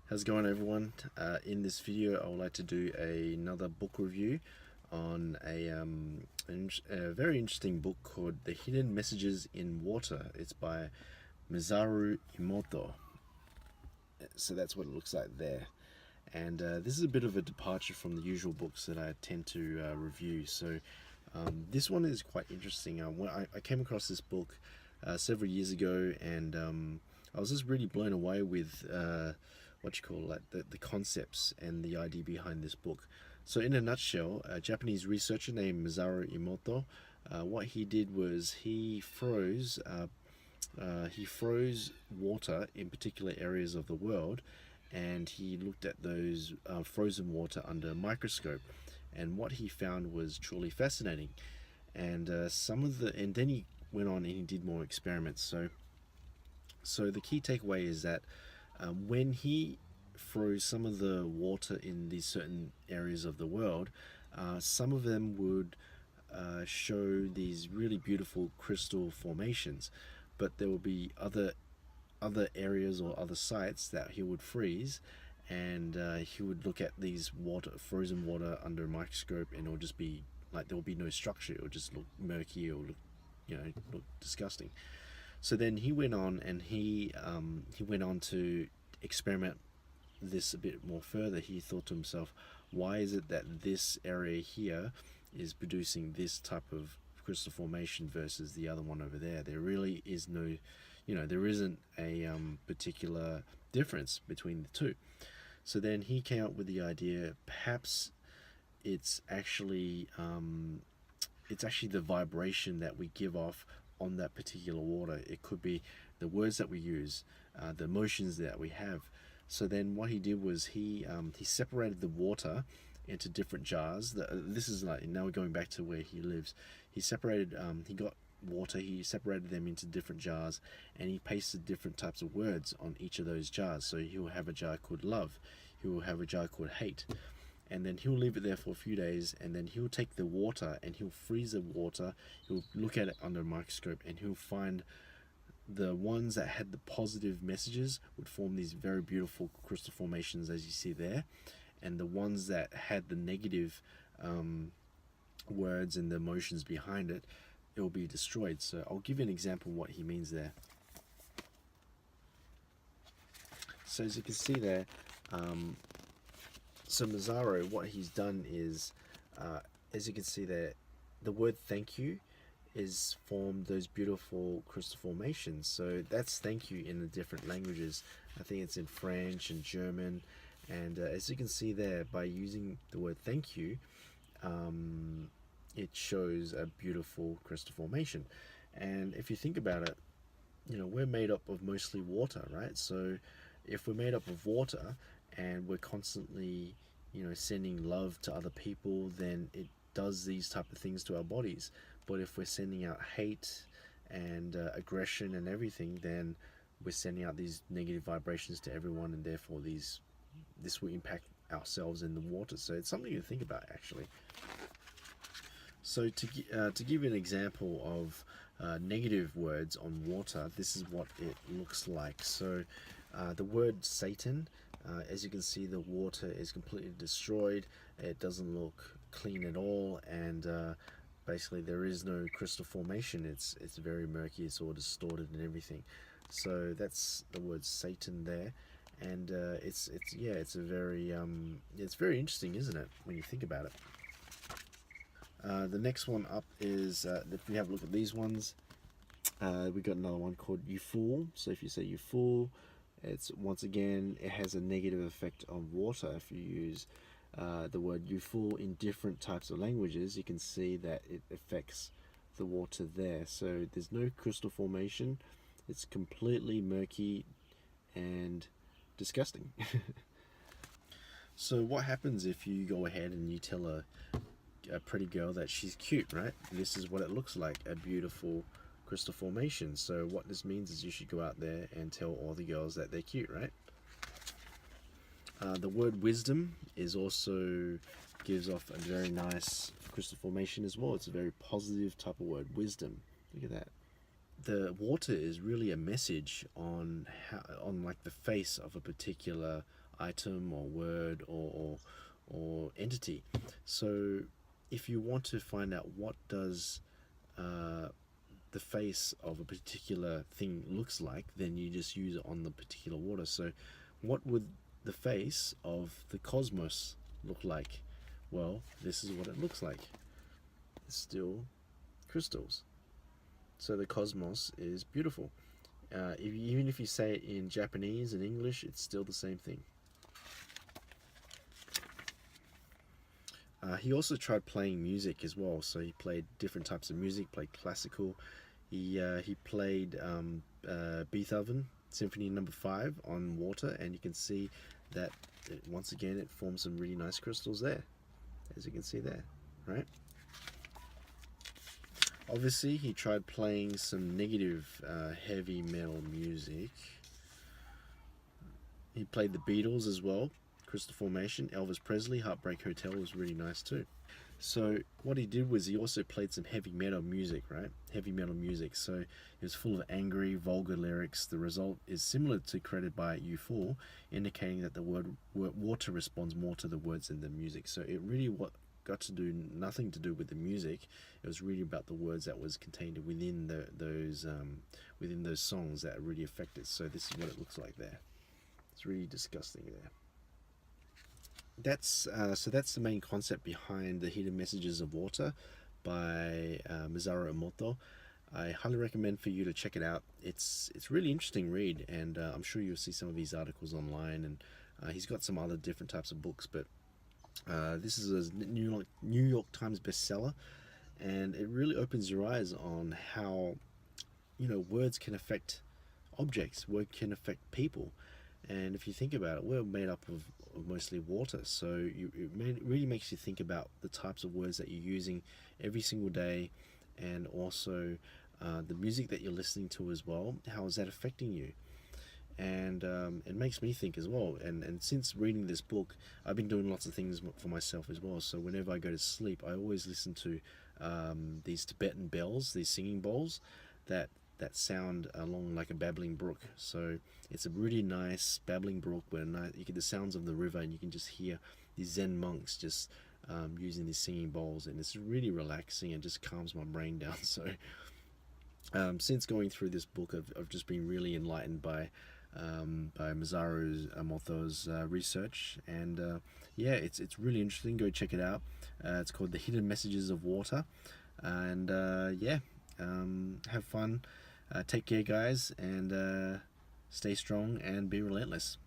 How's it going, everyone? In this video I would like to do another book review on a very interesting book called The Hidden Messages in Water. It's by Masaru Emoto. So that's what it looks like there. And this is a bit of a departure from the usual books that I tend to review. So this one is quite interesting. I came across this book several years ago, and I was just really blown away with what you call like the concepts and the idea behind this book. So in a nutshell, a Japanese researcher named Masaru Emoto, what he did was he froze water in particular areas of the world, and he looked at those frozen water under a microscope, and what he found was truly fascinating. And and then he went on and he did more experiments. So the key takeaway is that when he froze some of the water in these certain areas of the world, some of them would show these really beautiful crystal formations, but there will be other areas or other sites that he would freeze, and he would look at these frozen water under a microscope, and it'll just be like there will be no structure. It will just look murky or look disgusting. So then he went on and he went on to experiment this a bit more further. He thought to himself, why is it that this area here is producing this type of crystal formation versus the other one over there? There really is no, there isn't a particular difference between the two. So then he came up with the idea, perhaps it's actually the vibration that we give off on that particular water. It could be the words that we use, the emotions that we have. So then what he did was he separated the water into different jars. This is like, now we're going back to where he lives. He got water, he separated them into different jars, and he pasted different types of words on each of those jars. So he'll have a jar called love, he will have a jar called hate, and then he'll leave it there for a few days, and then he'll take the water and he'll freeze the water. He'll look at it under a microscope, and he'll find the ones that had the positive messages would form these very beautiful crystal formations as you see there, and the ones that had the negative words and the emotions behind it, it will be destroyed. So I'll give you an example of what he means there. So as you can see there, so Masaru, what he's done is, as you can see there, the word thank you is formed those beautiful crystal formations. So that's thank you in the different languages. I think it's in French and German, and as you can see there, by using the word thank you, it shows a beautiful crystal formation. And if you think about it, we're made up of mostly water, right? So if we're made up of water and we're constantly sending love to other people, then it does these type of things to our bodies. But if we're sending out hate and aggression and everything, then we're sending out these negative vibrations to everyone, and therefore this will impact ourselves in the water. So it's something to think about, actually. So to give you an example of negative words on water, this is what it looks like. So the word Satan, as you can see, the water is completely destroyed. It doesn't look clean at all, and basically there is no crystal formation. It's very murky. It's all distorted and everything. So that's the word Satan there, and it's very interesting, isn't it, when you think about it. The next one up is, if we have a look at these ones, we got another one called you fool. So if you say you fool, it's once again, it has a negative effect on water. If you use the word you fool in different types of languages, you can see that it affects the water there. So there's no crystal formation. It's completely murky and disgusting. So what happens if you go ahead and you tell a pretty girl that she's cute, right? This is what it looks like, a beautiful crystal formation. So what this means is you should go out there and tell all the girls that they're cute, right? The word wisdom is also gives off a very nice crystal formation as well. It's a very positive type of word, wisdom. Look at that. The water is really a message on like the face of a particular item or word or entity. So if you want to find out what does the face of a particular thing looks like, then you just use it on the particular water. So what would the face of the cosmos look like? Well, this is what it looks like. It's still crystals. So the cosmos is beautiful. Even if you say it in Japanese and English, it's still the same thing. He also tried playing music as well. So he played different types of music, played classical. He played Beethoven Symphony Number 5 on water, and you can see that once again it forms some really nice crystals there, as you can see there, right? Obviously, he tried playing some negative heavy metal music. He played the Beatles as well, Crystal Formation, Elvis Presley, Heartbreak Hotel was really nice too. So what he did was he also played some heavy metal music, right? Heavy metal music. So it was full of angry, vulgar lyrics. The result is similar to Created by U4, indicating that the word water responds more to the words than the music. So it really got to do nothing to do with the music. It was really about the words that was contained within those songs that really affected. So this is what it looks like there. It's really disgusting there. That's the main concept behind the Hidden Messages of Water by Masaru Emoto. I highly recommend for you to check it out. It's really interesting read, and I'm sure you'll see some of these articles online. And he's got some other different types of books, but this is a New York Times bestseller, and it really opens your eyes on how words can affect objects, word can affect people. And if you think about it, we're made up of mostly water, so it really makes you think about the types of words that you're using every single day, and also the music that you're listening to as well. How is that affecting you? And it makes me think as well. And since reading this book, I've been doing lots of things for myself as well. So whenever I go to sleep, I always listen to these Tibetan bells, these singing bowls that sound along like a babbling brook. So it's a really nice babbling brook where you get the sounds of the river, and you can just hear these Zen monks just using these singing bowls, and it's really relaxing and just calms my brain down. So since going through this book, I've just been really enlightened by Masaru Emoto's research, and yeah, it's really interesting. Go check it out. It's called The Hidden Messages of Water, and yeah, have fun. Take care, guys, and stay strong and be relentless.